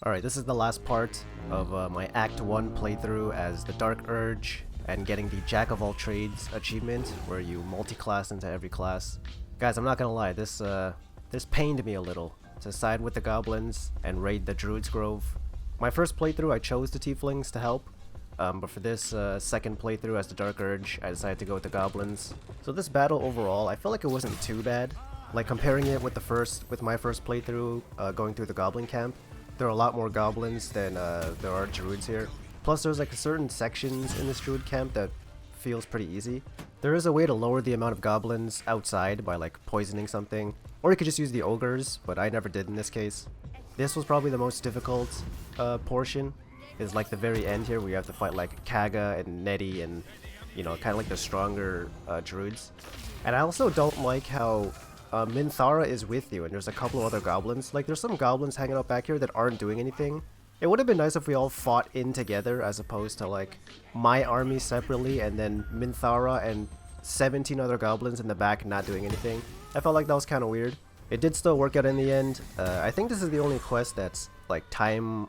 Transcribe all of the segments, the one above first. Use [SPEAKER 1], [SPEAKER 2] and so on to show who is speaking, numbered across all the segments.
[SPEAKER 1] Alright, this is the last part of my Act 1 playthrough as the Dark Urge and getting the Jack of all trades achievement where you multi-class into every class. Guys, I'm not gonna lie, this pained me a little to side with the goblins and raid the Druid's Grove. My first playthrough I chose the Tieflings to help, but for this second playthrough as the Dark Urge, I decided to go with the goblins. So this battle overall, I feel like it wasn't too bad. Like comparing it with my first playthrough going through the goblin camp, there are a lot more goblins than there are druids here. Plus there's like certain sections in this druid camp that feels pretty easy. There is a way to lower the amount of goblins outside by like poisoning something, or you could just use the ogres, but I never did in this case. This was probably the most difficult portion, is like the very end here where you have to fight like Kaga and Nettie and, you know, kind of like the stronger druids. And I also don't like how Minthara is with you and there's a couple of other goblins. Like there's some goblins hanging out back here that aren't doing anything. It would have been nice if we all fought in together as opposed to like my army separately and then Minthara and 17 other goblins in the back not doing anything. I felt like that was kind of weird. It did still work out in the end. I think this is the only quest that's like time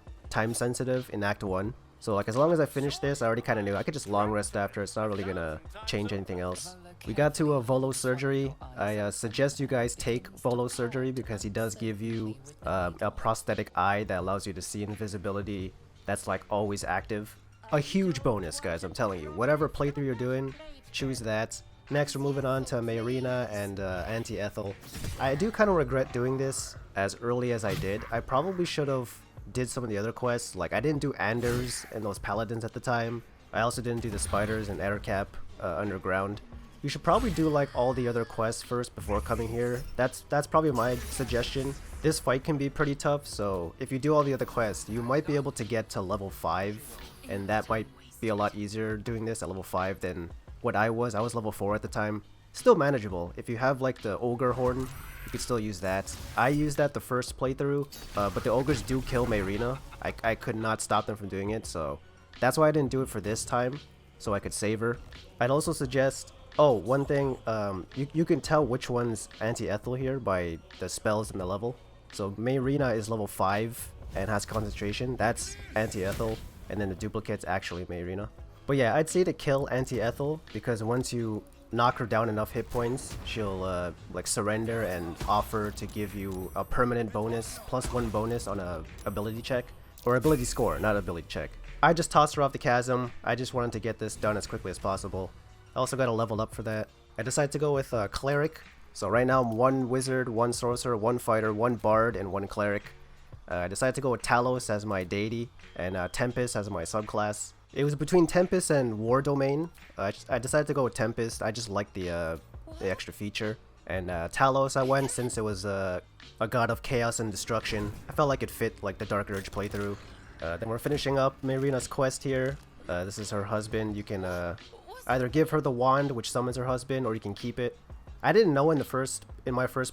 [SPEAKER 1] sensitive in Act 1. So like as long as I finish this, I already kind of knew I could just long rest after. It's not really gonna change anything else. We got to a Volo surgery. I suggest you guys take Volo surgery because he does give you a prosthetic eye that allows you to see invisibility that's like always active. A huge bonus, guys, I'm telling you. Whatever playthrough you're doing, choose that. Next, we're moving on to Mayrina and Auntie Ethel. I do kind of regret doing this as early as I did. I probably should have did some of the other quests. Like I didn't do Anders and those paladins at the time. I also didn't do the spiders and Ettercap underground. You should probably do like all the other quests first before coming here. That's probably my suggestion. This fight can be pretty tough, so if you do all the other quests, you might be able to get to level 5, and that might be a lot easier doing this at level 5 than what I was. I was level 4 at the time. Still manageable. If you have like the ogre horn, you could still use that. I used that the first playthrough, but the ogres do kill Mayrina. I could not stop them from doing it, so that's why I didn't do it for this time, so I could save her. I'd also suggest, oh, one thing, you can tell which one's Auntie Ethel here by the spells and the level. So Mayrina is level 5 and has concentration. That's Auntie Ethel, and then the duplicate's actually Mayrina. But yeah, I'd say to kill Auntie Ethel because once you knock her down enough hit points, she'll like surrender and offer to give you a permanent bonus, +1 bonus on a ability check, or ability score, not ability check. I just tossed her off the chasm. I just wanted to get this done as quickly as possible. I also got to level up for that. I decided to go with Cleric. So right now I'm 1 Wizard, 1 Sorcerer, 1 Fighter, 1 Bard, and 1 Cleric. I decided to go with Talos as my deity, and Tempest as my subclass. It was between Tempest and War Domain. I decided to go with Tempest. I just liked the extra feature. And Talos I went since it was a god of chaos and destruction. I felt like it fit like the Dark Urge playthrough. Then we're finishing up Mayrina's quest here. This is her husband. You can either give her the wand, which summons her husband, or you can keep it. I didn't know in my first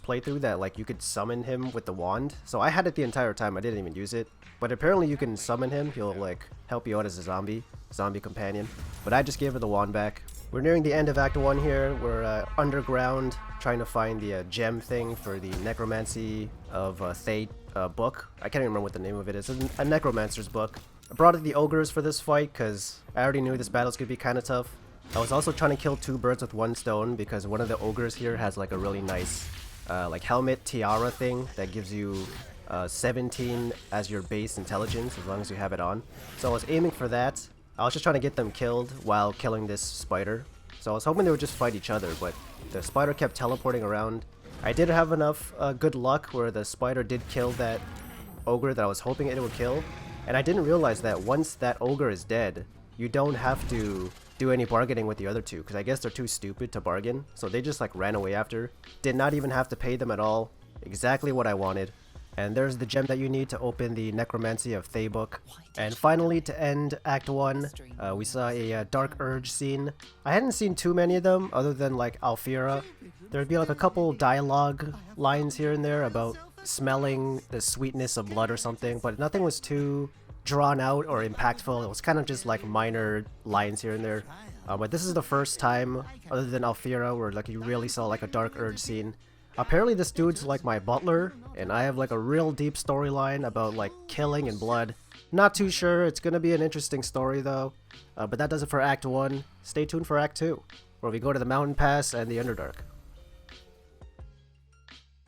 [SPEAKER 1] playthrough that like you could summon him with the wand, so I had it the entire time. I didn't even use it, but apparently you can summon him. He'll like help you out as a zombie companion. But I just gave her the wand back. We're nearing the end of Act 1 here. We're underground trying to find the gem thing for the Necromancy of Thay book. I can't even remember what the name of it is. It's a necromancer's book. I brought in the ogres for this fight because I already knew this battle's gonna be kind of tough. I was also trying to kill 2 birds with 1 stone because one of the ogres here has like a really nice like helmet tiara thing that gives you 17 as your base intelligence as long as you have it on. So I was aiming for that. I was just trying to get them killed while killing this spider. So I was hoping they would just fight each other, but the spider kept teleporting around. I did have enough good luck where the spider did kill that ogre that I was hoping it would kill. And I didn't realize that once that ogre is dead, you don't have to do any bargaining with the other 2, because I guess they're too stupid to bargain. So they just like ran away after. Did not even have to pay them at all. Exactly what I wanted. And there's the gem that you need to open the Necromancy of Thay book. And finally, to end Act 1, we saw a Dark Urge scene. I hadn't seen too many of them, other than like Alfira. There'd be like a couple dialogue lines here and there about smelling the sweetness of blood or something, but nothing was too drawn out or impactful. It was kind of just like minor lines here and there. But this is the first time, other than Alfira, where like you really saw like a Dark Urge scene. Apparently this dude's like my butler, and I have like a real deep storyline about like killing and blood. Not too sure, it's gonna be an interesting story though. But that does it for Act 1. Stay tuned for Act 2, where we go to the Mountain Pass and the Underdark.